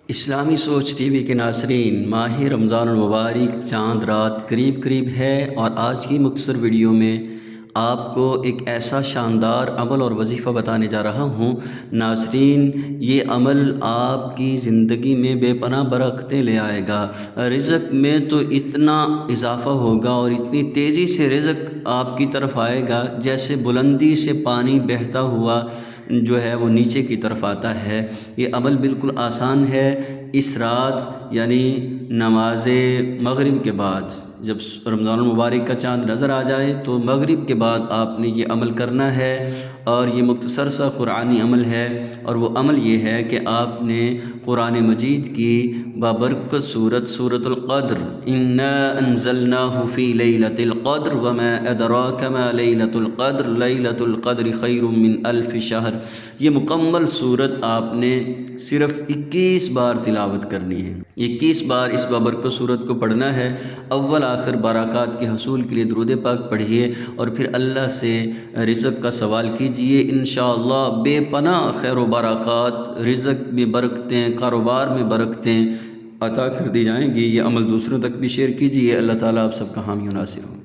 اسلامی سوچ T V کے ناظرین، ماہ رمضان المبارک چاند رات قریب ہے، اور آج کی مختصر ویڈیو میں آپ کو ایک ایسا شاندار عمل اور وظیفہ بتانے جا رہا ہوں ناظرین۔ یہ عمل آپ کی زندگی میں بے پناہ برکتیں لے آئے گا۔ رزق میں تو اتنا اضافہ ہوگا اور اتنی تیزی سے رزق آپ کی طرف آئے گا جیسے بلندی سے پانی بہتا ہوا جو ہے وہ نیچے کی طرف آتا ہے۔ یہ عمل بالکل آسان ہے۔ اس رات یعنی نماز مغرب کے بعد جب رمضان المبارک کا چاند نظر آ جائے تو مغرب کے بعد آپ نے یہ عمل کرنا ہے، اور یہ مختصر سا قرآنی عمل ہے، اور وہ عمل یہ ہے کہ آپ نے قرآن مجید کی بابرکت سورۃ القدر، انا انزلناہ فی لیلۃ القدر وما ادراک ما لیلۃ القدر لیلۃ القدر خیر من الف شہر، یہ مکمل سورت آپ نے صرف 21 بار تلاوت کرنی ہے۔ 21 بار اس بابرکت سورت کو پڑھنا ہے۔ اول آخر برکات کے حصول کے لیے درود پاک پڑھیے، اور پھر اللہ سے رزق کا سوال کیجئے۔ انشاءاللہ بے پناہ خیر و برکات، رزق میں برکتیں، کاروبار میں برکتیں عطا کر دی جائیں گی۔ یہ عمل دوسروں تک بھی شیئر کیجئے۔ اللہ تعالیٰ آپ سب کا حامی و ناصر ہوں۔